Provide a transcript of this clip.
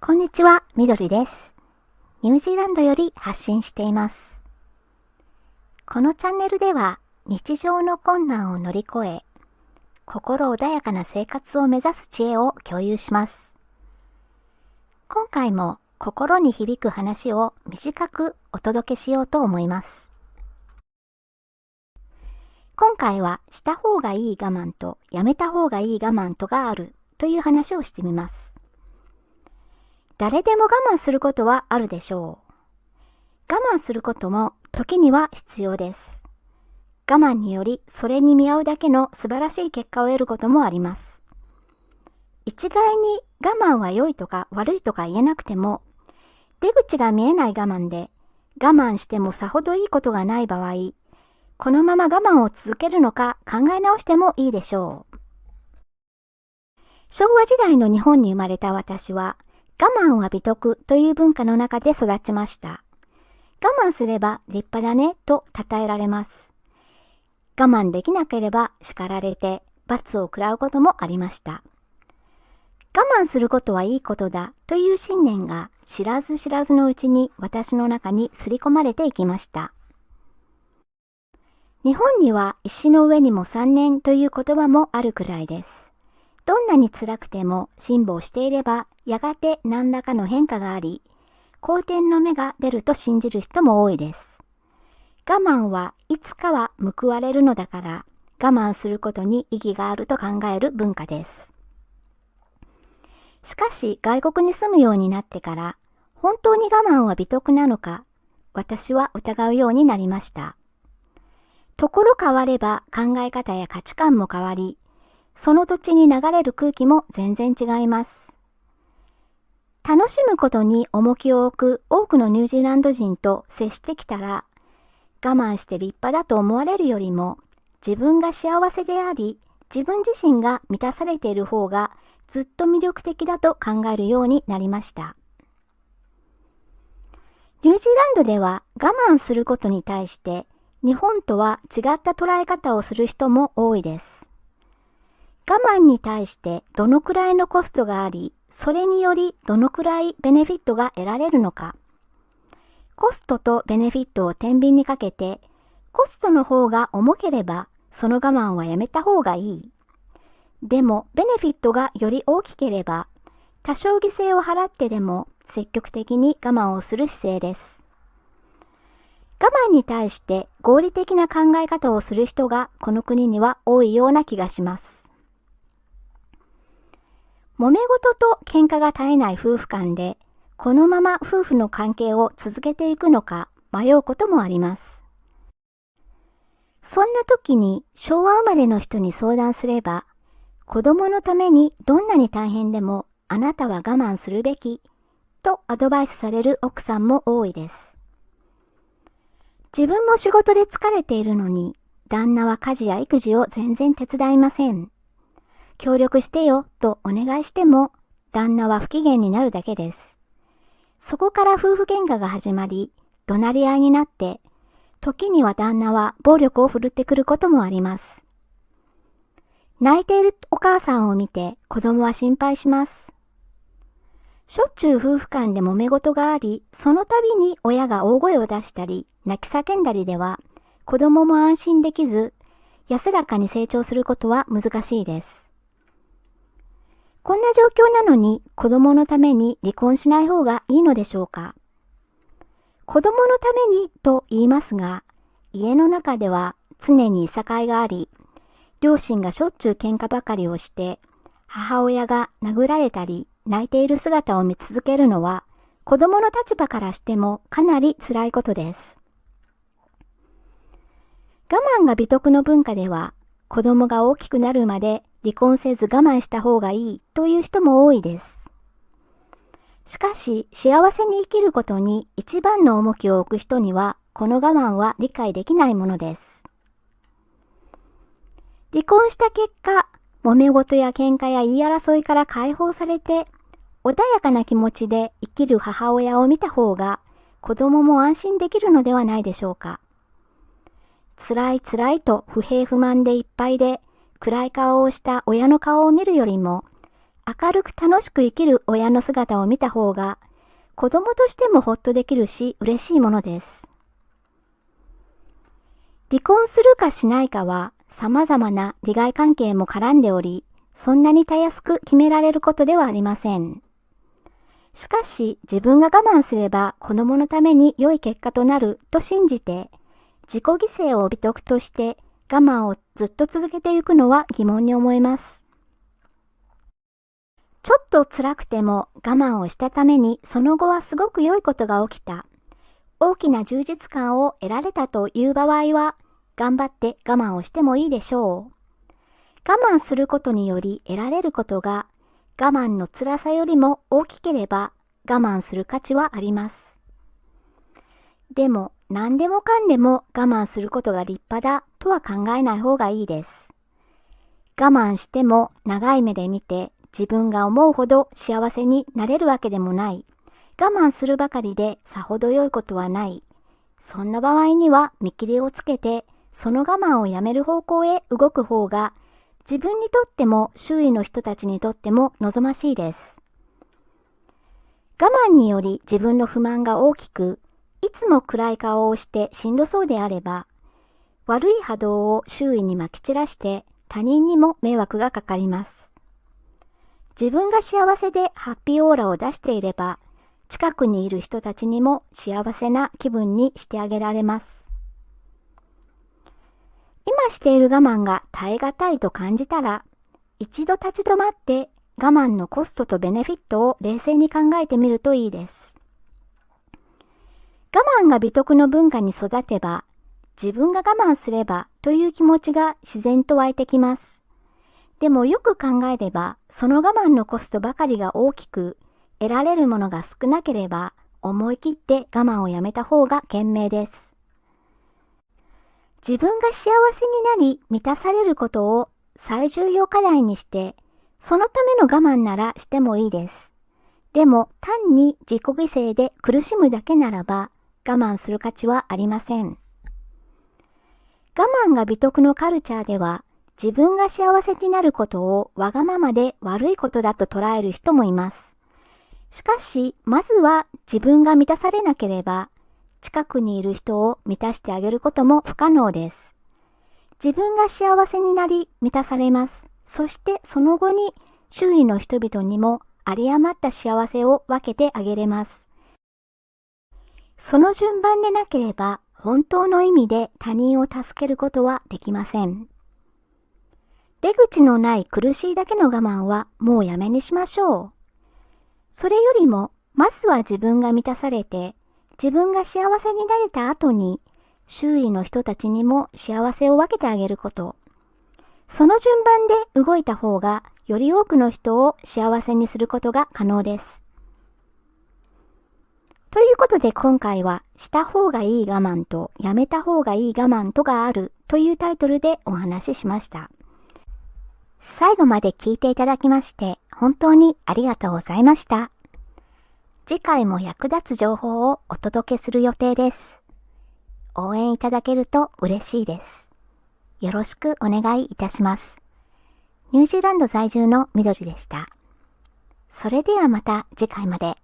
こんにちは、みどりです。ニュージーランドより発信しています。このチャンネルでは日常の困難を乗り越え、心穏やかな生活を目指す知恵を共有します。今回も心に響く話を短くお届けしようと思います。今回はした方がいい我慢とやめた方がいい我慢とがあるという話をしてみます。誰でも我慢することはあるでしょう。我慢することも時には必要です。我慢によりそれに見合うだけの素晴らしい結果を得ることもあります。一概に我慢は良いとか悪いとか言えなくても、出口が見えない我慢で我慢してもさほどいいことがない場合、このまま我慢を続けるのか考え直してもいいでしょう。昭和時代の日本に生まれた私は、我慢は美徳という文化の中で育ちました。我慢すれば立派だねと称えられます。我慢できなければ叱られて罰を食らうこともありました。我慢することはいいことだという信念が知らず知らずのうちに私の中に刷り込まれていきました。日本には石の上にも三年という言葉もあるくらいです。どんなに辛くても辛抱していればやがて何らかの変化があり、好転の芽が出ると信じる人も多いです。我慢はいつかは報われるのだから我慢することに意義があると考える文化です。しかし外国に住むようになってから本当に我慢は美徳なのか私は疑うようになりました。ところ変われば考え方や価値観も変わり、その土地に流れる空気も全然違います。楽しむことに重きを置く多くのニュージーランド人と接してきたら、我慢して立派だと思われるよりも、自分が幸せであり、自分自身が満たされている方がずっと魅力的だと考えるようになりました。ニュージーランドでは我慢することに対して、日本とは違った捉え方をする人も多いです。我慢に対してどのくらいのコストがあり、それによりどのくらいベネフィットが得られるのか。コストとベネフィットを天秤にかけて、コストの方が重ければ、その我慢はやめた方がいい。でも、ベネフィットがより大きければ、多少犠牲を払ってでも積極的に我慢をする姿勢です。我慢に対して合理的な考え方をする人がこの国には多いような気がします。揉め事と喧嘩が絶えない夫婦間で、このまま夫婦の関係を続けていくのか迷うこともあります。そんな時に昭和生まれの人に相談すれば、子供のためにどんなに大変でもあなたは我慢するべきとアドバイスされる奥さんも多いです。自分も仕事で疲れているのに、旦那は家事や育児を全然手伝いません。協力してよとお願いしても、旦那は不機嫌になるだけです。そこから夫婦喧嘩が始まり、怒鳴り合いになって、時には旦那は暴力を振るってくることもあります。泣いているお母さんを見て子供は心配します。しょっちゅう夫婦間で揉め事があり、その度に親が大声を出したり、泣き叫んだりでは、子供も安心できず、安らかに成長することは難しいです。こんな状況なのに子供のために離婚しない方がいいのでしょうか。子供のためにと言いますが、家の中では常にいさかいがあり、両親がしょっちゅう喧嘩ばかりをして、母親が殴られたり泣いている姿を見続けるのは、子供の立場からしてもかなり辛いことです。我慢が美徳の文化では、子供が大きくなるまで離婚せず我慢した方がいいという人も多いです。しかし、幸せに生きることに一番の重きを置く人には、この我慢は理解できないものです。離婚した結果、揉め事や喧嘩や言い争いから解放されて、穏やかな気持ちで生きる母親を見た方が、子供も安心できるのではないでしょうか。辛い辛いと不平不満でいっぱいで、暗い顔をした親の顔を見るよりも、明るく楽しく生きる親の姿を見た方が、子供としてもほっとできるし嬉しいものです。離婚するかしないかは様々な利害関係も絡んでおり、そんなにたやすく決められることではありません。しかし自分が我慢すれば子供のために良い結果となると信じて、自己犠牲を美徳として我慢をずっと続けていくのは疑問に思えます。ちょっと辛くても我慢をしたためにその後はすごく良いことが起きた。大きな充実感を得られたという場合は、頑張って我慢をしてもいいでしょう。我慢することにより得られることが我慢の辛さよりも大きければ我慢する価値はあります。でも何でもかんでも我慢することが立派だとは考えない方がいいです。我慢しても長い目で見て自分が思うほど幸せになれるわけでもない。我慢するばかりでさほど良いことはない。そんな場合には見切りをつけてその我慢をやめる方向へ動く方が自分にとっても周囲の人たちにとっても望ましいです。我慢により自分の不満が大きく、いつも暗い顔をしてしんどそうであれば、悪い波動を周囲にまき散らして他人にも迷惑がかかります。自分が幸せでハッピーオーラを出していれば、近くにいる人たちにも幸せな気分にしてあげられます。今している我慢が耐え難いと感じたら、一度立ち止まって我慢のコストとベネフィットを冷静に考えてみるといいです。我慢が美徳の文化に育てば、自分が我慢すればという気持ちが自然と湧いてきます。でもよく考えれば、その我慢のコストばかりが大きく、得られるものが少なければ、思い切って我慢をやめた方が賢明です。自分が幸せになり満たされることを最重要課題にして、そのための我慢ならしてもいいです。でも単に自己犠牲で苦しむだけならば我慢する価値はありません。我慢が美徳のカルチャーでは自分が幸せになることをわがままで悪いことだと捉える人もいます。しかしまずは自分が満たされなければ近くにいる人を満たしてあげることも不可能です。自分が幸せになり満たされます。そしてその後に周囲の人々にも有り余った幸せを分けてあげれます。その順番でなければ本当の意味で他人を助けることはできません。出口のない苦しいだけの我慢はもうやめにしましょう。それよりもまずは自分が満たされて自分が幸せになれた後に周囲の人たちにも幸せを分けてあげること。その順番で動いた方がより多くの人を幸せにすることが可能です。ということで今回はした方がいい我慢とやめた方がいい我慢とがあるというタイトルでお話ししました。最後まで聞いていただきまして本当にありがとうございました。次回も役立つ情報をお届けする予定です。応援いただけると嬉しいです。よろしくお願いいたします。ニュージーランド在住のみどりでした。それではまた次回まで。